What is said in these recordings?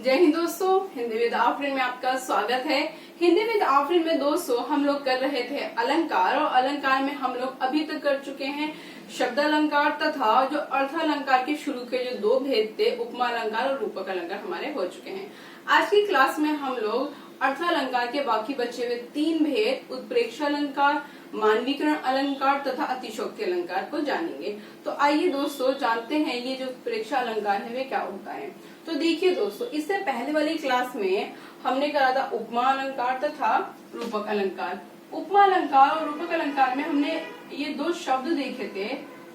जय हिंद दोस्तों, हिंदी विद आफरीन में आपका स्वागत है। हिंदी विद आफरीन में दोस्तों हम लोग कर रहे थे अलंकार, और अलंकार में हम लोग अभी तक कर चुके हैं शब्द अलंकार तथा जो अर्थ अलंकार के शुरू के जो दो भेद थे, उपमा अलंकार और रूपक अलंकार हमारे हो चुके हैं। आज की क्लास में हम लोग अर्थ अलंकार के बाकी बचे हुए तीन भेद, उत्प्रेक्ष अलंकार, मानवीकरण अलंकार तथा अतिशयोक्ति अलंकार को जानेंगे। तो आइए दोस्तों जानते हैं ये जो उत्प्रेक्ष अलंकार है वे क्या होता है। तो देखिए दोस्तों, इससे पहले वाली क्लास में हमने करा था उपमा अलंकार तथा रूपक अलंकार। उपमा अलंकार और रूपक अलंकार में हमने ये दो शब्द देखे थे,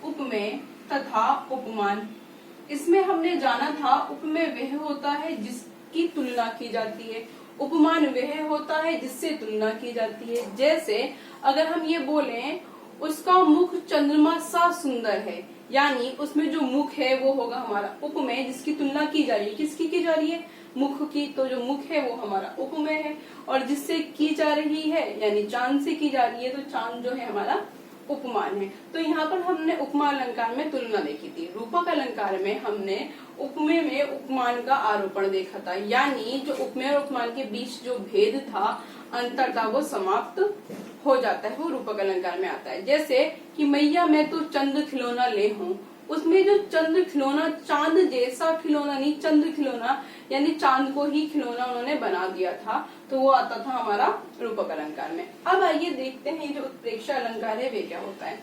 उपमेय तथा उपमान। इसमें हमने जाना था उपमेय वह होता है जिसकी तुलना की जाती है, उपमान वह होता है जिससे तुलना की जाती है। जैसे अगर हम ये बोलें उसका मुख चंद्रमा सा सुंदर है, यानी उसमें जो मुख है वो होगा हमारा उपमेय, जिसकी तुलना की जा रही है। किसकी की जा रही है? मुख की। तो जो मुख है वो हमारा उपमेय है, और जिससे की जा रही है यानी चांद से की जा रही है, तो चांद जो है हमारा उपमान है। तो यहाँ पर हमने उपमा अलंकार में तुलना देखी थी। रूपक अलंकार में हमने उपमेय में उपमान का आरोपण देखा था, यानी जो उपमेय और उपमान के बीच जो भेद था, अंतर था, वो समाप्त हो जाता है, वो रूपक अलंकार में आता है। जैसे कि मैया मैं तो चंद खिलौना ले हूँ, उसमें जो चंद खिलौना, चांद जैसा खिलौना नहीं, चंद खिलौना यानी चांद को ही खिलौना उन्होंने बना दिया था, तो वो आता था हमारा रूपक अलंकार में। अब आइए देखते हैं जो उत्प्रेक्ष अलंकार है वे क्या होता है।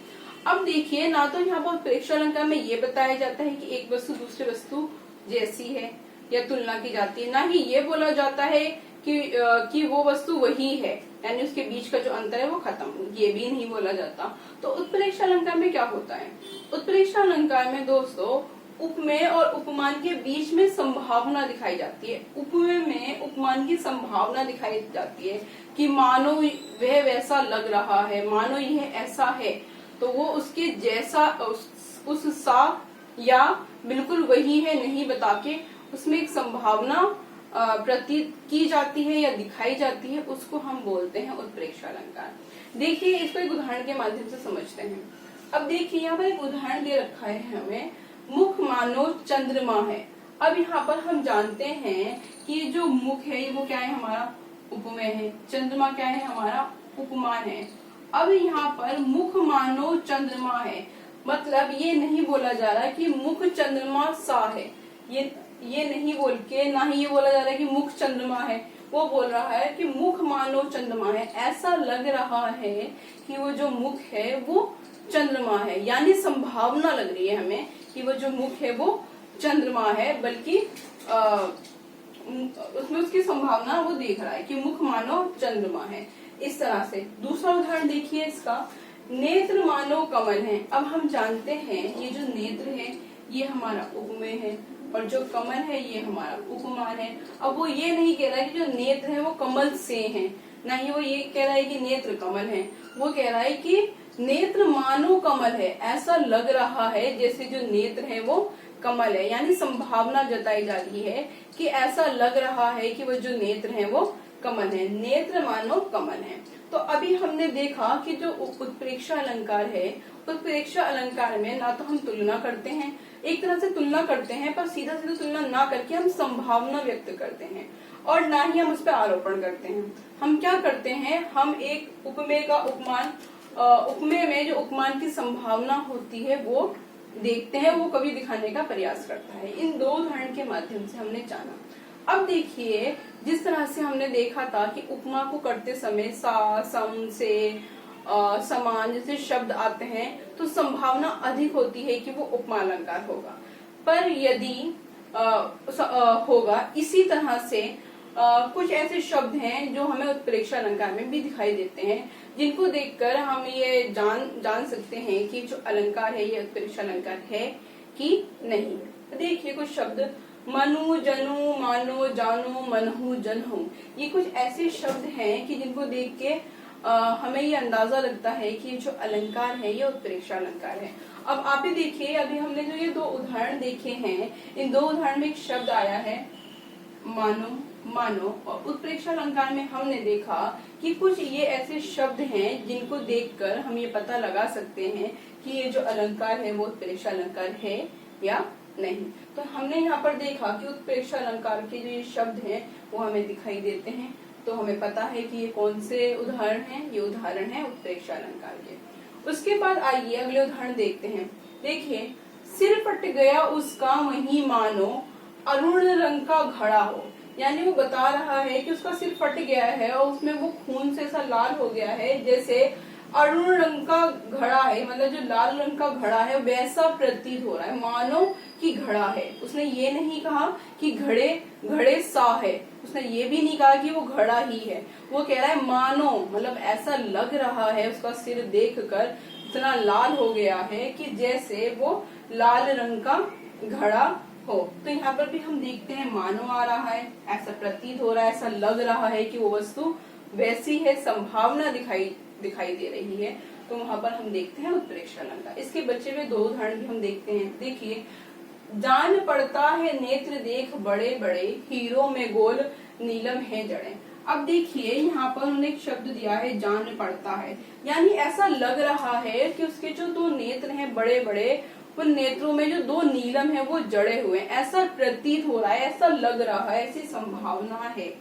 अब देखिए, ना तो यहाँ पर उत्प्रेक्ष अलंकार में ये बताया जाता है कि एक वस्तु दूसरी वस्तु जैसी है या तुलना की जाती है, ना ही ये बोला जाता है कि वो वस्तु वही है, यानी उसके बीच का जो अंतर है वो खत्म, ये भी नहीं बोला जाता। तो उत्प्रेक्ष अलंकार में क्या होता है? उत्प्रेक्ष अलंकार में दोस्तों उपमेय और उपमान के बीच में संभावना दिखाई जाती है। उपमेय में उपमान की संभावना दिखाई जाती है कि मानो वह वैसा लग रहा है, मानो यह ऐसा है, तो वो उसके जैसा उस सा या बिल्कुल वही है नहीं बता के उसमें एक संभावना प्रतीत की जाती है या दिखाई जाती है, उसको हम बोलते हैं उत्प्रेक्ष अलंकार। देखिए, इसको एक उदाहरण के माध्यम से समझते हैं। अब देखिए, यहाँ पर एक उदाहरण दे रखा है हमें, मुख मानो चंद्रमा है। अब यहाँ पर हम जानते हैं कि जो मुख है वो क्या है? हमारा उपमेय है। चंद्रमा क्या है? हमारा उपमान है। अब यहाँ पर मुख मानो चंद्रमा है, मतलब ये नहीं बोला जा रहा कि मुख चंद्रमा सा है, ये नहीं बोल के, ना ही ये बोला जा रहा है कि मुख चंद्रमा है, वो बोल रहा है कि मुख मानो चंद्रमा है। ऐसा लग रहा है कि वो जो मुख है वो चंद्रमा है, यानी संभावना लग रही है हमें कि वो जो मुख है वो चंद्रमा है, बल्कि उसमें उसकी संभावना वो देख रहा है कि मुख मानो चंद्रमा है। इस तरह से दूसरा उदाहरण देखिए इसका, नेत्र मानो कमल है। अब हम जानते हैं ये जो नेत्र है ये हमारा उपमेय है, और जो कमल है ये हमारा उपमान है। अब वो ये नहीं कह रहा है कि जो नेत्र है वो कमल से है, ना ही वो ये कह रहा है कि नेत्र कमल है, वो कह रहा है कि नेत्र मानो कमल है, ऐसा लग रहा है जैसे जो नेत्र है वो कमल है, यानी संभावना जताई जा रही है कि ऐसा लग रहा है कि वो जो नेत्र है वो कमल है, नेत्र मानो कमल है। तो अभी हमने देखा कि जो उत्प्रेक्ष अलंकार है, उत्प्रेक्ष अलंकार में ना तो हम तुलना करते हैं, एक तरह से तुलना करते हैं, पर सीधा सीधा तुलना ना करके हम संभावना व्यक्त करते हैं, और ना ही हम उस पर आरोपण करते हैं। हम क्या करते हैं? हम एक उपमेय का उपमान, उपमेय में जो उपमान की संभावना होती है वो देखते हैं, वो कभी दिखाने का प्रयास करता है। इन दो उदाहरण के माध्यम से हमने जाना। अब देखिए, जिस तरह से हमने देखा था कि उपमा को करते समय सा, सम, से, समान जैसे शब्द आते हैं, तो संभावना अधिक होती है कि वो उपमा अलंकार होगा। पर यदि होगा इसी तरह से कुछ ऐसे शब्द हैं जो हमें उत्प्रेक्ष अलंकार में भी दिखाई देते हैं, जिनको देखकर हम ये जान सकते हैं कि जो अलंकार है ये उत्प्रेक्ष अलंकार है कि नहीं। देखिए कुछ शब्द, मनु, जनु, मानो, जानो, मनहु, जनहु, ये कुछ ऐसे शब्द हैं कि जिनको देख के हमें ये अंदाजा लगता है कि जो अलंकार है ये उत्प्रेक्ष अलंकार है। अब आप ही देखिए, अभी हमने जो ये दो उदाहरण देखे हैं, इन दो उदाहरण में एक शब्द आया है मानो, मानो, और उत्प्रेक्ष अलंकार में हमने देखा कि कुछ ये ऐसे शब्द हैं जिनको देखकर हम ये पता लगा सकते हैं कि ये जो अलंकार है वो उत्प्रेक्ष अलंकार है या नहीं। तो हमने यहाँ पर देखा कि उत्प्रेक्षा अलंकार के जो ये शब्द हैं वो हमें दिखाई देते हैं, तो हमें पता है कि ये कौन से उदाहरण हैं, ये उदाहरण है उत्प्रेक्षा अलंकार के। उसके बाद आइए अगले उदाहरण देखते हैं। देखिए, सिर फट गया उसका वही मानो अरुण रंग का घड़ा हो, यानी वो बता रहा है कि उसका सिर फट गया है और उसमें वो खून से ऐसा लाल हो गया है जैसे अरुण रंग का घड़ा है, मतलब जो लाल रंग का घड़ा है वैसा प्रतीत हो रहा है, मानो कि घड़ा है। उसने ये नहीं कहा कि घड़े सा है, उसने ये भी नहीं कहा कि वो घड़ा ही है, वो कह रहा है मानो, मतलब ऐसा लग रहा है, उसका सिर देखकर इतना लाल हो गया है कि जैसे वो लाल रंग का घड़ा हो। तो यहाँ पर भी हम देखते हैं मानो आ रहा है, ऐसा प्रतीत हो रहा है, ऐसा लग रहा है कि वो वस्तु वैसी है, संभावना दिखाई दे रही है। तो वहां पर हम देखते हैं उत्प्रेक्षा अलंकार। इसके बचे हुए दो उदाहरण भी हम देखते हैं। देखिए, जान पड़ता है नेत्र देख बड़े बड़े, हीरो में गोल नीलम है जड़े। अब देखिए यहाँ पर उन्होंने एक शब्द दिया है जान पड़ता है, यानी ऐसा लग रहा है कि उसके जो दो नेत्र हैं बड़े बड़े, उन नेत्रों में जो दो नीलम है वो जड़े हुए, ऐसा प्रतीत हो रहा है, ऐसा लग रहा है, ऐसी संभावना है।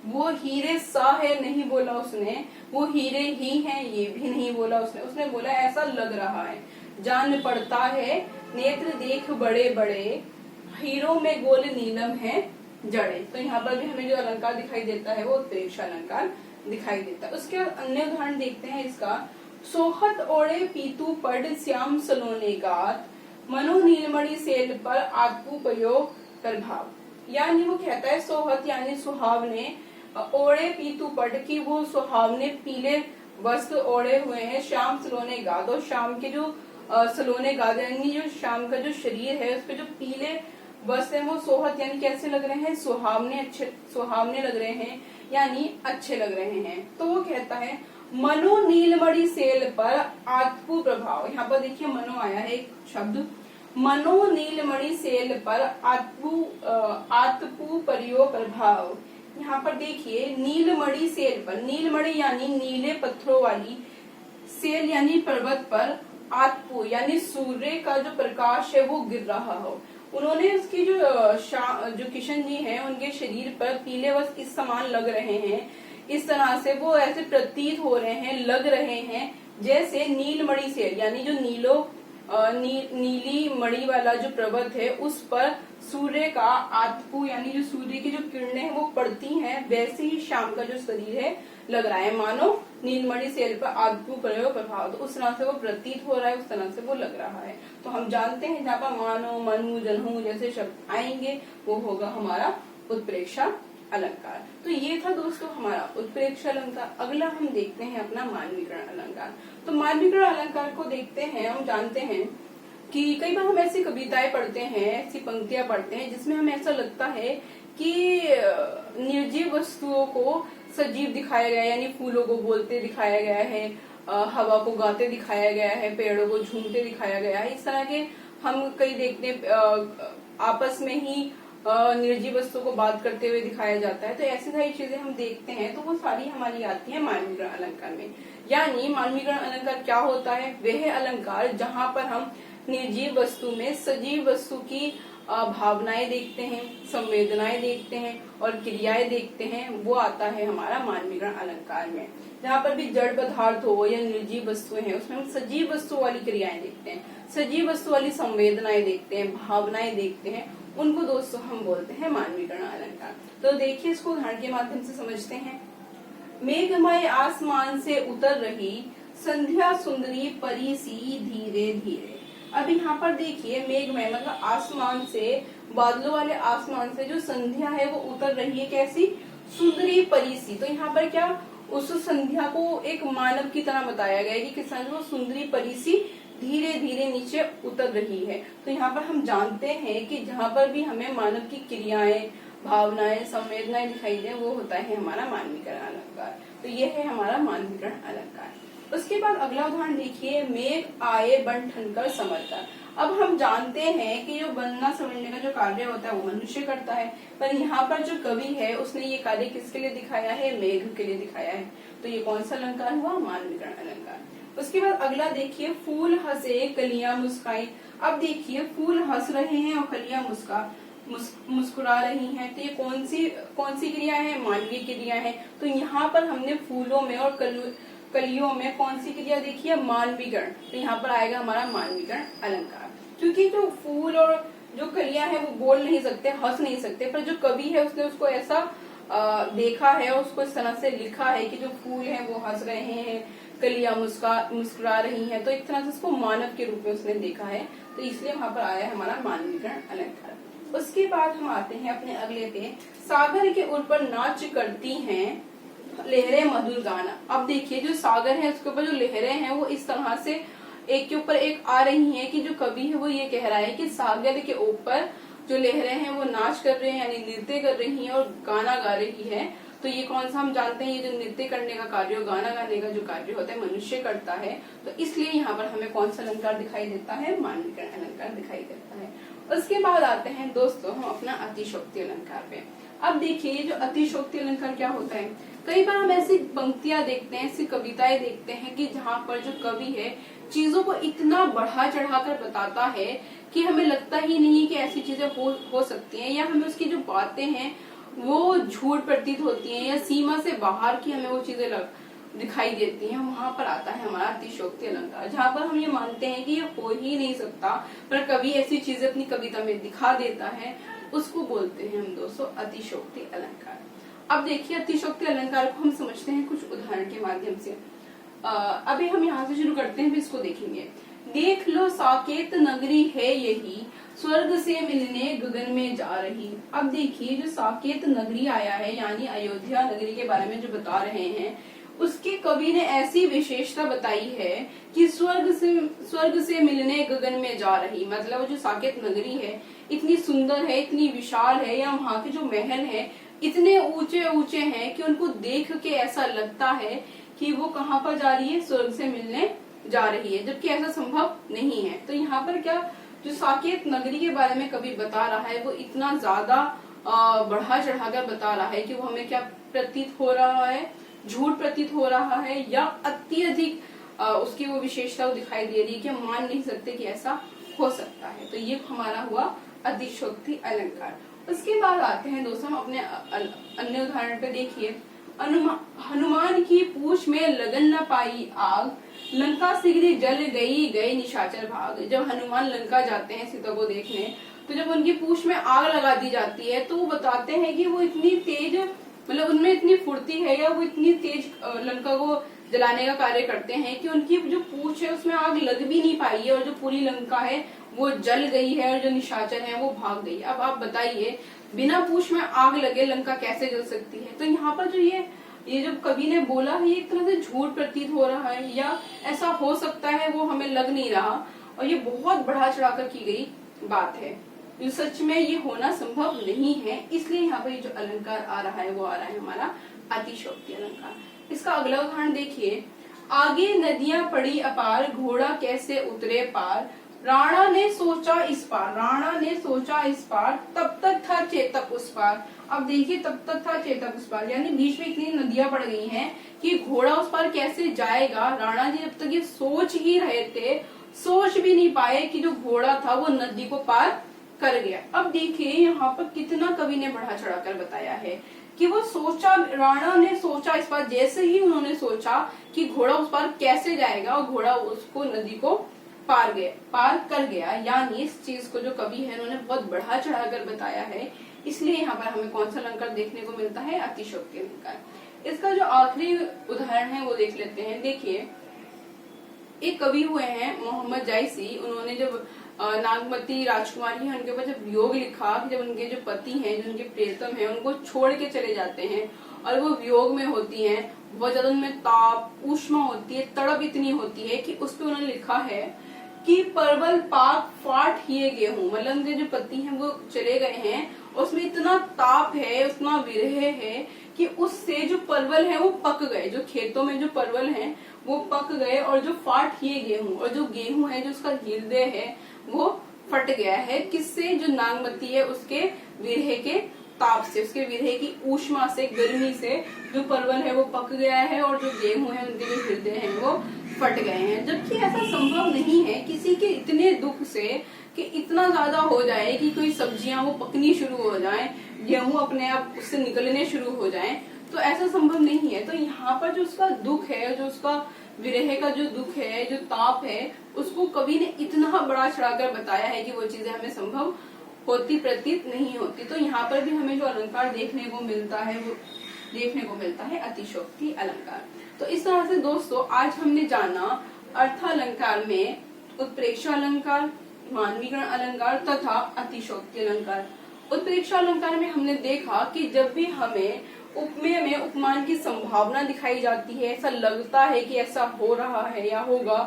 वो हीरे सा है नहीं बोला उसने, वो हीरे ही हैं ये भी नहीं बोला उसने बोला ऐसा लग रहा है। जान पड़ता है नेत्र देख बड़े बड़े, हीरो में गोल नीलम है जड़े। तो यहाँ पर भी हमें जो अलंकार दिखाई देता है वो उत्प्रेक्षा अलंकार दिखाई देता है। उसके बाद अन्य उदाहरण देखते हैं इसका। सोहत ओढ़े पीतू पढ़ श्याम सलोने गात, मनो नीलमणि सेल पर आत्मु प्रयोग प्रभाव। यानी वो कहता है सोहत यानी सुहावने, ओढ़े पीतू पढ़ की वो सुहावने पीले वस्त्र ओढ़े हुए हैं, श्याम सलोने गाद, और शाम के जो सलोने गाद यानी जो शाम का जो शरीर है उस पे जो पीले वस्त्र है वो सोहत यानी कैसे लग रहे हैं, सुहावने लग रहे हैं, यानी अच्छे लग रहे हैं। तो वो कहता है मनो नीलमणि सेल पर आत्मु प्रभाव। यहाँ पर देखिए मनो आया है एक शब्द, मनो नीलमणि सेल पर आत्मु प्रयोग प्रभाव। यहाँ पर देखिए नीलमणि सेल पर, नीलमणि यानी नीले पत्थरों वाली, सेल यानी पर्वत पर, आत्मु यानी सूर्य का जो प्रकाश है वो गिर रहा हो। उन्होंने उसकी जो किशन जी हैं उनके शरीर पर पीले वस्त्र इस समान लग रहे हैं, इस तरह से वो ऐसे प्रतीत हो रहे हैं, लग रहे हैं जैसे नीलमणि सेल यानी जो नीली मणि वाला जो पर्वत है उस पर सूर्य का आत्मु यानी जो सूर्य की जो किरणें हैं वो पड़ती हैं, वैसे ही शाम का जो शरीर है लग रहा है, मानो नीलमणि सेल पर आत्मु प्रयोग प्रभाव। तो उस तरह से वो प्रतीत हो रहा है, उस तरह से वो लग रहा है। तो हम जानते हैं जहाँ पर मानो, मनु, जनहु जैसे शब्द आएंगे वो होगा हमारा उत्प्रेक्षा अलंकार। तो ये था दोस्तों हमारा उत्प्रेक्षा अलंकार। अगला हम देखते हैं अपना मानवीकरण अलंकार। तो मानवीकरण अलंकार को देखते हैं, हम जानते हैं कि कई बार हम ऐसी कविताएं पढ़ते हैं, ऐसी पंक्तियां पढ़ते हैं जिसमें हमें ऐसा लगता है कि निर्जीव वस्तुओं को सजीव दिखाया गया है, यानी फूलों को बोलते दिखाया गया है, हवा को गाते दिखाया गया है, पेड़ों को झूमते दिखाया गया है। इस तरह के हम कई देखते आपस में ही निर्जीव वस्तु को बात करते हुए दिखाया जाता है। तो ऐसी सारी चीजें हम देखते हैं तो वो सारी हमारी आती है मानवीकरण अलंकार में। यानी मानवीकरण अलंकार क्या होता है, वह अलंकार जहाँ पर हम निर्जीव वस्तु में सजीव वस्तु की भावनाएं देखते हैं, संवेदनाएं देखते हैं और क्रियाएं देखते हैं, वो आता है हमारा मानवीकरण अलंकार में। जहाँ पर भी जड़ पदार्थ हो या निर्जीव वस्तुएं हैं उसमें हम सजीव वस्तु वाली क्रियाएं देखते हैं, सजीव वस्तु वाली संवेदनाएं देखते हैं, भावनाएं देखते हैं, उनको दोस्तों हम बोलते हैं मानवीकरण अलंकार। तो देखिए इसको उदाहरण के माध्यम से समझते हैं। मेघमय आसमान से उतर रही संध्या सुंदरी परी सी धीरे धीरे। अब यहाँ पर देखिए मेघमय मतलब आसमान से, बादलों वाले आसमान से जो संध्या है वो उतर रही है, कैसी, सुंदरी परी सी। तो यहाँ पर क्या, उस संध्या को एक मानव की तरह बताया गया है कि किस तरह वो सुंदरी परी सी धीरे धीरे नीचे उतर रही है। तो यहाँ पर हम जानते हैं कि जहाँ पर भी हमें मानव की क्रियाएं, भावनाएं, संवेदनाएं दिखाई दे वो होता है हमारा मानवीकरण अलंकार। तो ये है हमारा मानवीकरण अलंकार। उसके बाद अगला उदाहरण देखिए, मेघ आए बन ठनकर समरकर। अब हम जानते हैं कि जो बनना समझने का जो कार्य होता है वो मनुष्य करता है, पर यहाँ पर जो कवि है उसने ये कार्य किसके लिए दिखाया है, मेघ के लिए दिखाया है। तो ये कौन सा अलंकार हुआ, मानवीकरण अलंकार। उसके बाद अगला देखिए, फूल हंसे कलियां मुस्काई। अब देखिए फूल हंस रहे हैं और कलियां मुस्कुरा रही हैं। तो ये कौन सी क्रिया है? मानवीय क्रिया है। तो यहाँ पर हमने फूलों में और कलियों में कौन सी क्रिया देखी है? मानवीकरण। तो यहाँ पर आएगा हमारा मानवीकरण अलंकार। क्योंकि जो फूल और जो कलियां हैं वो बोल नहीं सकते, हंस नहीं सकते, पर जो कवि है उसने उसको ऐसा देखा है, उसको इस तरह से लिखा है कि जो फूल हैं वो हंस रहे हैं, कलियां मुस्कुरा रही हैं, तो एक तरह से उसको मानव के रूप में उसने देखा है। तो इसलिए वहां पर आया है हमारा मानवीकरण अलंकार। उसके बाद हम आते हैं अपने अगले पे, सागर के ऊपर नाच करती हैं लहरें मधुर गाना। अब देखिए जो सागर है उसके ऊपर जो लहरें हैं वो इस तरह से एक के ऊपर एक आ रही हैं कि जो कवि है वो ये कह रहा है कि सागर के ऊपर जो लहरें हैं वो नाच कर रहे हैं, यानी नृत्य कर रही हैं और गाना गा रही है। तो ये कौन सा हम जानते हैं, ये जो नृत्य करने का कार्य और गाना गाने का जो कार्य होता है मनुष्य करता है। तो इसलिए यहाँ पर हमें कौन सा अलंकार दिखाई देता है? मानवीकरण अलंकार दिखाई देता है। उसके बाद आते हैं दोस्तों हम अपना अतिशोक्ति अलंकार पे। अब देखिए ये जो अतिशोक्ति अलंकार क्या होता है, कई बार हम ऐसी पंक्तियां देखते हैं, ऐसी कविताएं देखते हैं कि जहाँ पर जो कवि है चीजों को इतना बढ़ा चढ़ाकर बताता है कि हमें लगता ही नहीं कि ऐसी चीजें हो सकती हैं, या हमें उसकी जो बातें हैं वो झूठ प्रतीत होती हैं या सीमा से बाहर की हमें वो चीजें दिखाई देती हैं। वहां पर आता है हमारा अतिशोक्ति अलंकार, जहाँ पर हम ये मानते हैं कि ये हो ही नहीं सकता, पर कवि ऐसी चीजें अपनी कविता में दिखा देता है, उसको बोलते हैं हम दोस्तों अतिशोक्ति अलंकार। अब देखिए अतिशोक्ति अलंकार को हम समझते हैं कुछ उदाहरण के माध्यम से। अभी हम यहाँ से शुरू करते हैं, फिर इसको देखेंगे। देख लो साकेत नगरी है यही, स्वर्ग से मिलने गगन में जा रही। अब देखिए जो साकेत नगरी आया है यानी अयोध्या नगरी के बारे में जो बता रहे हैं, उसके कवि ने ऐसी विशेषता बताई है कि स्वर्ग से मिलने गगन में जा रही। मतलब जो साकेत नगरी है इतनी सुंदर है, इतनी विशाल है, या वहाँ के जो महल है इतने ऊंचे ऊंचे हैं कि उनको देख के ऐसा लगता है कि वो कहाँ पर जा रही है? स्वर्ग से मिलने जा रही है, जबकि ऐसा संभव नहीं है। तो यहाँ पर क्या जो साकेत नगरी के बारे में कवि बता रहा है वो इतना ज्यादा बढ़ा चढ़ाकर बता रहा है कि वो हमें क्या प्रतीत हो रहा है? झूठ प्रतीत हो रहा है, या अत्यधिक उसकी वो विशेषता दिखाई दे रही है कि हम मान नहीं सकते कि ऐसा हो सकता है। तो ये हमारा हुआ अतिशोक्ति अलंकार। उसके बाद आते हैं दोस्तों हम अपने अन्य उदाहरण पे। देखिए हनुमान की पूंछ में लगन न पाई आग, लंका शीघ्र जल गई गए निशाचर भाग। जब हनुमान लंका जाते हैं सीता को देखने, तो जब उनकी पूंछ में आग लगा दी जाती है तो वो बताते हैं कि वो इतनी तेज, मतलब उनमें इतनी फुर्ती है या वो इतनी तेज लंका को जलाने का कार्य करते हैं कि उनकी जो पूंछ है उसमें आग लग भी नहीं पाई है और जो पूरी लंका है वो जल गई है और जो निशाचर है वो भाग गई। अब आप बताइए बिना पूंछ में आग लगे लंका कैसे जल सकती है? तो यहाँ पर जो ये जो कवि ने बोला है ये एक तरह से झूठ प्रतीत हो रहा है, या ऐसा हो सकता है वो हमें लग नहीं रहा, और ये बहुत बढ़ा चढ़ाकर की गई बात है। जो सच में ये होना संभव नहीं है, इसलिए यहाँ पर ये जो अलंकार आ रहा है वो आ रहा है हमारा अतिशोक्ति अलंकार। इसका अगला उदाहरण देखिए। आगे नदियां पड़ी अपार, घोड़ा कैसे उतरे पार, राणा ने सोचा इस पार, राणा ने सोचा इस पार, तब तक था चेतक उस पार। अब देखिए तब तक था चेतक उस पार, यानी बीच में इतनी नदियां पड़ गई हैं कि घोड़ा उस पार कैसे जाएगा। राणा जी जब तक ये सोच ही रहे थे, सोच भी नहीं पाए कि जो घोड़ा था वो नदी को पार कर गया। अब देखिए यहाँ पर कितना कवि ने बढ़ा चढ़ाकर बताया है कि वो सोचा, राणा ने सोचा इस पार, जैसे ही उन्होंने सोचा कि घोड़ा उस पार कैसे जाएगा और घोड़ा उसको नदी को पार कर गया। यानी इस चीज को जो कवि है उन्होंने बहुत बढ़ा चढ़ाकर बताया है, इसलिए यहाँ पर हमें कौन सा अलंकार देखने को मिलता है? अतिशोक्ति अलंकार। इसका जो आखिरी उदाहरण है वो देख लेते हैं। देखिए एक कवि हुए हैं मोहम्मद जायसी, उन्होंने जब नागमती राजकुमारी है उनके ऊपर जब वियोग लिखा, जब उनके जो पति हैं, जो उनके प्रियतम हैं, उनको छोड़ के चले जाते हैं और वो वियोग में होती हैं, बहुत ज्यादा उनमें ताप ऊष्मा होती है, तड़प इतनी होती है कि उस पर उन्होंने लिखा है कि परवल पाक फाट ही गेहूं। मतलब उनके जो पति हैं वो चले गए हैं, उसमें इतना ताप है, उतना विरह है कि उससे जो परवल है वो पक गए, जो खेतों में जो परवल हैं वो पक गए, और जो फाट ही गेहूं, और जो गेहूं है जो उसका हृदय है वो फट गया है। किससे? जो नागमती है उसके विरह के ताप से, उसके विरह की ऊष्मा से, गर्मी से जो परवल है वो पक गया है और जो गेहूं है उनके जो हृदय हैं वो फट गए हैं। जबकि ऐसा संभव नहीं है किसी के इतने दुख से कि इतना ज्यादा हो जाए कि कोई सब्जियां वो पकनी शुरू हो जाए, गेहूं अपने आप उससे निकलने शुरू हो जाए, तो ऐसा संभव नहीं है। तो यहाँ पर जो उसका दुख है, जो उसका विरह का जो दुख है, जो ताप है, उसको कवि ने इतना बड़ा चढ़ाकर बताया है कि वो चीजें हमें संभव होती प्रतीत नहीं होती। तो यहाँ पर भी हमें जो अलंकार देखने को मिलता है वो देखने को मिलता है अतिशयोक्ति अलंकार। तो इस तरह से दोस्तों आज हमने जाना अर्थालंकार में उत्प्रेक्षा अलंकार, मानवीकरण अलंकार तथा अतिशयोक्ति अलंकार। उत्प्रेक्षा अलंकार में हमने देखा कि जब भी हमें उपमेय में उपमान की संभावना दिखाई जाती है, ऐसा लगता है कि ऐसा हो रहा है या होगा,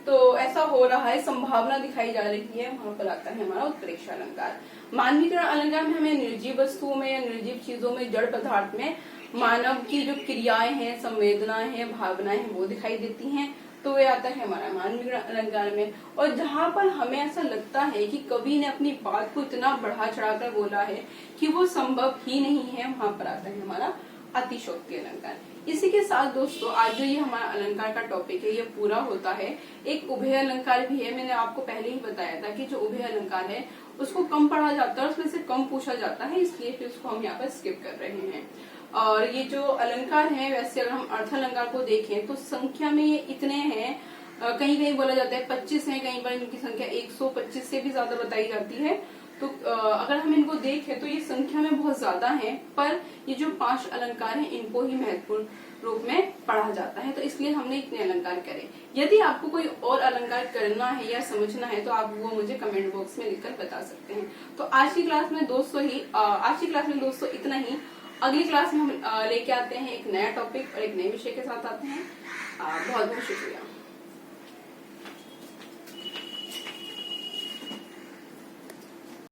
तो ऐसा हो रहा है, संभावना दिखाई जा रही है, वहां पर आता है हमारा उत्प्रेक्षा अलंकार। मानवीकरण अलंकार में हमें निर्जीव वस्तुओं में या निर्जीव चीजों में, जड़ पदार्थ में मानव की जो क्रियाएं हैं, संवेदनाएं हैं, भावनाएं हैं वो दिखाई देती हैं, तो वे आता है हमारा मानवीकरण अलंकार में। और जहां पर हमें ऐसा लगता है कि कवि ने अपनी बात को इतना बढ़ा चढ़ाकर बोला है कि वो संभव ही नहीं है, वहां पर आता है हमारा अतिशयोक्ति अलंकार। इसी के साथ दोस्तों आज जो ये हमारा अलंकार का टॉपिक है ये पूरा होता है। एक उभय अलंकार भी है, मैंने आपको पहले ही बताया था कि जो उभय अलंकार है उसको कम पढ़ा जाता है, उसमें से कम पूछा जाता है, इसलिए फिर उसको हम यहाँ पर स्किप कर रहे हैं। और ये जो अलंकार है, वैसे अगर हम अर्थ अलंकार को देखें तो संख्या में ये इतने हैं, कहीं कहीं बोला जाता है 25 है, कहीं पर इनकी संख्या 125 से भी ज्यादा बताई जाती है। तो अगर हम इनको देखें तो ये संख्या में बहुत ज्यादा है, पर ये जो 5 अलंकार हैं इनको ही महत्वपूर्ण रूप में पढ़ा जाता है, तो इसलिए हमने इतने अलंकार करे। यदि आपको कोई और अलंकार करना है या समझना है तो आप वो मुझे कमेंट बॉक्स में लिखकर बता सकते हैं। तो आज की क्लास में दोस्तों इतना ही। अगली क्लास में हम लेके आते हैं एक नया टॉपिक और एक नए विषय के साथ आते हैं। बहुत बहुत शुक्रिया।